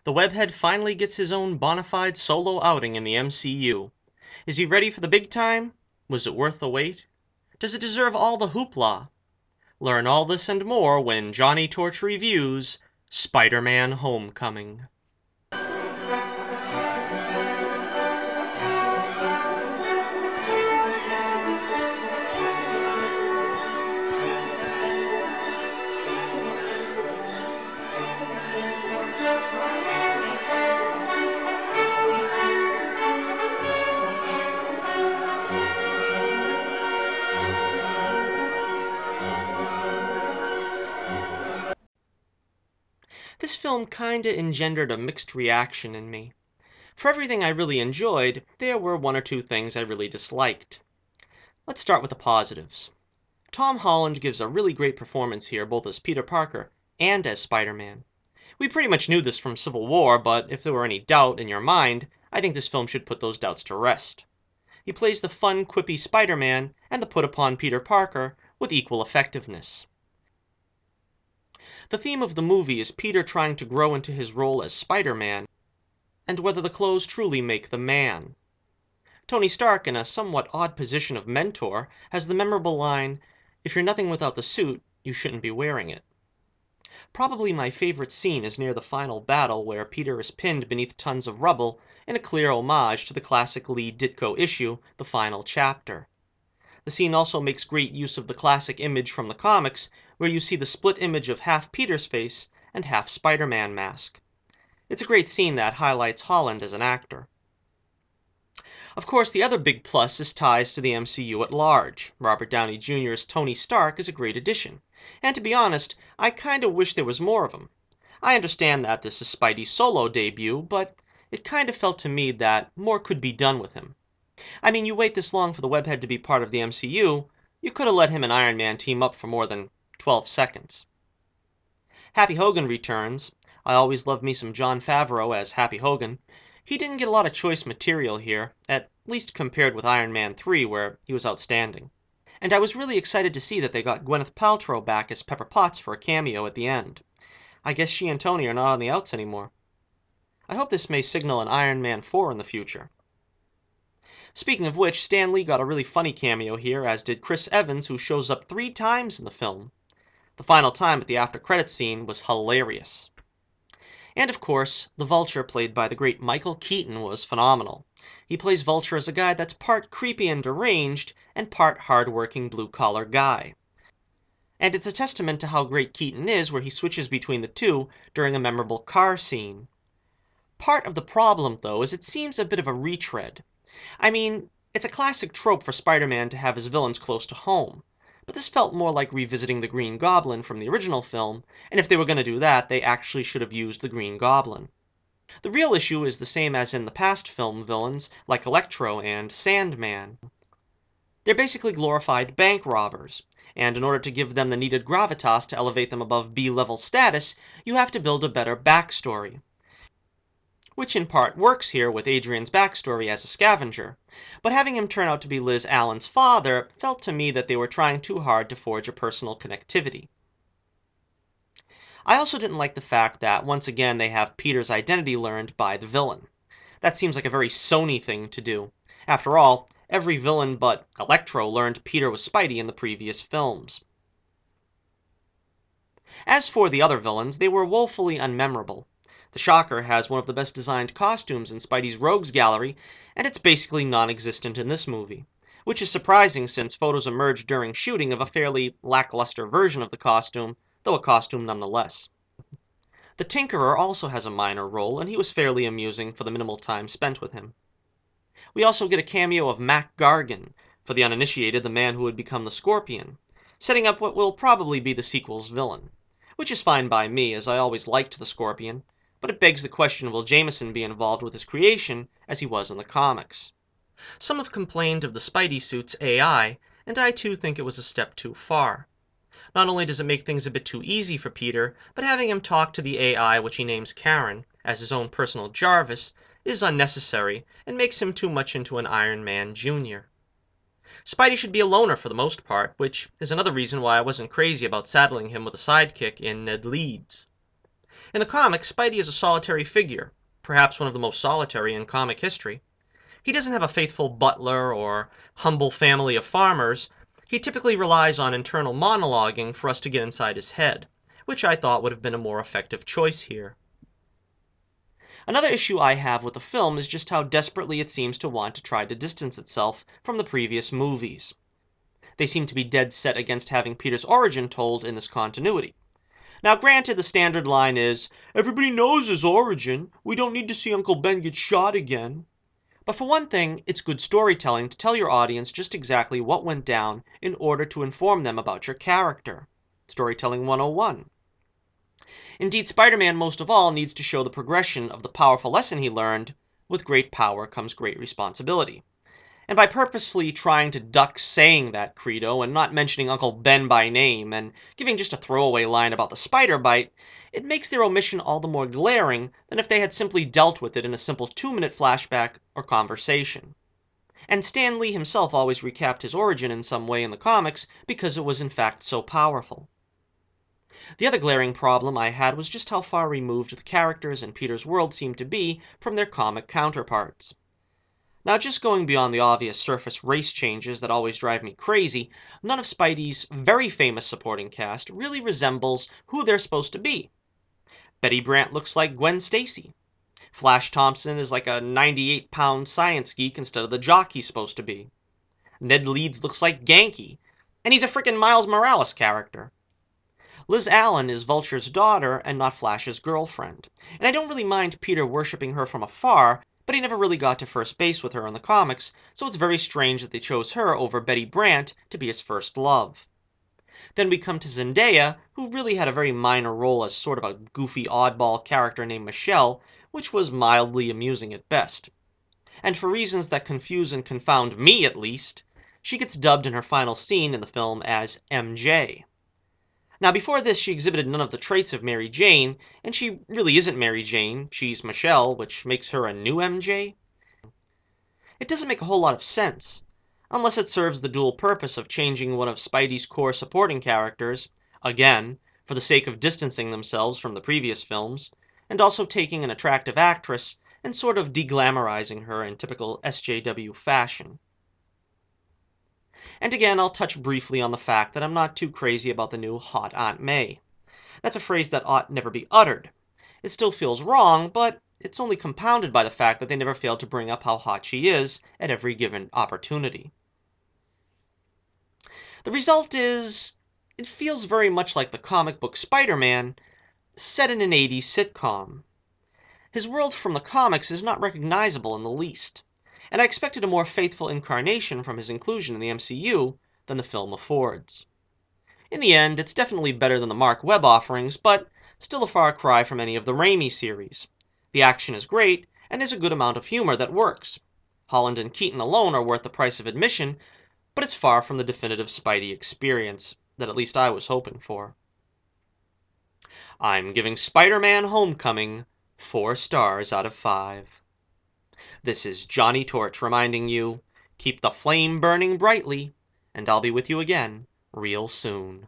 The webhead finally gets his own bona fide solo outing in the MCU. Is he ready for the big time? Was it worth the wait? Does it deserve all the hoopla? Learn all this and more when Johnnie Torch reviews Spider-Man Homecoming. This film kinda engendered a mixed reaction in me. For everything I really enjoyed, there were one or two things I really disliked. Let's start with the positives. Tom Holland gives a really great performance here, both as Peter Parker and as Spider-Man. We pretty much knew this from Civil War, but if there were any doubt in your mind, I think this film should put those doubts to rest. He plays the fun, quippy Spider-Man and the put-upon Peter Parker with equal effectiveness. The theme of the movie is Peter trying to grow into his role as Spider-Man, and whether the clothes truly make the man. Tony Stark, in a somewhat odd position of mentor, has the memorable line, "If you're nothing without the suit, you shouldn't be wearing it." Probably my favorite scene is near the final battle where Peter is pinned beneath tons of rubble in a clear homage to the classic Lee Ditko issue, The Final Chapter. The scene also makes great use of the classic image from the comics, where you see the split image of half Peter's face and half Spider-Man mask. It's a great scene that highlights Holland as an actor. Of course, the other big plus is ties to the MCU at large. Robert Downey Jr.'s Tony Stark is a great addition, and to be honest, I kinda wish there was more of him. I understand that this is Spidey's solo debut, but it kinda felt to me that more could be done with him. I mean, you wait this long for the webhead to be part of the MCU, you could have let him and Iron Man team up for more than 12 seconds. Happy Hogan returns. I always love me some Jon Favreau as Happy Hogan. He didn't get a lot of choice material here, at least compared with Iron Man 3, where he was outstanding. And I was really excited to see that they got Gwyneth Paltrow back as Pepper Potts for a cameo at the end. I guess she and Tony are not on the outs anymore. I hope this may signal an Iron Man 4 in the future. Speaking of which, Stan Lee got a really funny cameo here, as did Chris Evans, who shows up 3 times in the film. The final time at the after-credits scene was hilarious. And of course, the Vulture, played by the great Michael Keaton, was phenomenal. He plays Vulture as a guy that's part creepy and deranged, and part hard-working blue-collar guy. And it's a testament to how great Keaton is where he switches between the two during a memorable car scene. Part of the problem, though, is it seems a bit of a retread. I mean, it's a classic trope for Spider-Man to have his villains close to home, but this felt more like revisiting the Green Goblin from the original film, and if they were going to do that, they actually should have used the Green Goblin. The real issue is the same as in the past film villains, like Electro and Sandman. They're basically glorified bank robbers, and in order to give them the needed gravitas to elevate them above B-level status, you have to build a better backstory. Which in part works here with Adrian's backstory as a scavenger, but having him turn out to be Liz Allen's father felt to me that they were trying too hard to forge a personal connectivity. I also didn't like the fact that once again they have Peter's identity learned by the villain. That seems like a very Sony thing to do. After all, every villain but Electro learned Peter was Spidey in the previous films. As for the other villains, they were woefully unmemorable. The Shocker has one of the best designed costumes in Spidey's Rogues Gallery, and it's basically non-existent in this movie, which is surprising since photos emerged during shooting of a fairly lackluster version of the costume, though a costume nonetheless. The Tinkerer also has a minor role, and he was fairly amusing for the minimal time spent with him. We also get a cameo of Mac Gargan, for the uninitiated, the man who would become the Scorpion, setting up what will probably be the sequel's villain, which is fine by me, as I always liked the Scorpion, but it begs the question, will Jameson be involved with his creation as he was in the comics? Some have complained of the Spidey suit's AI, and I too think it was a step too far. Not only does it make things a bit too easy for Peter, but having him talk to the AI, which he names Karen, as his own personal Jarvis, is unnecessary and makes him too much into an Iron Man Jr. Spidey should be a loner for the most part, which is another reason why I wasn't crazy about saddling him with a sidekick in Ned Leeds. In the comics, Spidey is a solitary figure, perhaps one of the most solitary in comic history. He doesn't have a faithful butler or humble family of farmers. He typically relies on internal monologuing for us to get inside his head, which I thought would have been a more effective choice here. Another issue I have with the film is just how desperately it seems to want to try to distance itself from the previous movies. They seem to be dead set against having Peter's origin told in this continuity. Now granted, the standard line is, "Everybody knows his origin, we don't need to see Uncle Ben get shot again." But for one thing, it's good storytelling to tell your audience just exactly what went down in order to inform them about your character. Storytelling 101. Indeed, Spider-Man most of all needs to show the progression of the powerful lesson he learned: with great power comes great responsibility. And by purposefully trying to duck saying that credo and not mentioning Uncle Ben by name and giving just a throwaway line about the spider bite, it makes their omission all the more glaring than if they had simply dealt with it in a simple 2-minute flashback or conversation. And Stan Lee himself always recapped his origin in some way in the comics because it was in fact so powerful. The other glaring problem I had was just how far removed the characters in Peter's world seemed to be from their comic counterparts. Now, just going beyond the obvious surface race changes that always drive me crazy, none of Spidey's very famous supporting cast really resembles who they're supposed to be. Betty Brant looks like Gwen Stacy. Flash Thompson is like a 98-pound science geek instead of the jock he's supposed to be. Ned Leeds looks like Genki, and he's a frickin' Miles Morales character. Liz Allen is Vulture's daughter and not Flash's girlfriend, and I don't really mind Peter worshipping her from afar, but he never really got to first base with her in the comics, so it's very strange that they chose her over Betty Brant to be his first love. Then we come to Zendaya, who really had a very minor role as sort of a goofy oddball character named Michelle, which was mildly amusing at best. And for reasons that confuse and confound me at least, she gets dubbed in her final scene in the film as MJ. Now, before this, she exhibited none of the traits of Mary Jane, and she really isn't Mary Jane, she's Michelle, which makes her a new MJ. It doesn't make a whole lot of sense, unless it serves the dual purpose of changing one of Spidey's core supporting characters, again, for the sake of distancing themselves from the previous films, and also taking an attractive actress and sort of deglamorizing her in typical SJW fashion. And again, I'll touch briefly on the fact that I'm not too crazy about the new Hot Aunt May. That's a phrase that ought never be uttered. It still feels wrong, but it's only compounded by the fact that they never fail to bring up how hot she is at every given opportunity. The result is, it feels very much like the comic book Spider-Man set in an 80s sitcom. His world from the comics is not recognizable in the least, and I expected a more faithful incarnation from his inclusion in the MCU than the film affords. In the end, it's definitely better than the Mark Webb offerings, but still a far cry from any of the Raimi series. The action is great, and there's a good amount of humor that works. Holland and Keaton alone are worth the price of admission, but it's far from the definitive Spidey experience that at least I was hoping for. I'm giving Spider-Man Homecoming 4 stars out of 5. This is Johnnie Torch reminding you, keep the flame burning brightly, and I'll be with you again real soon.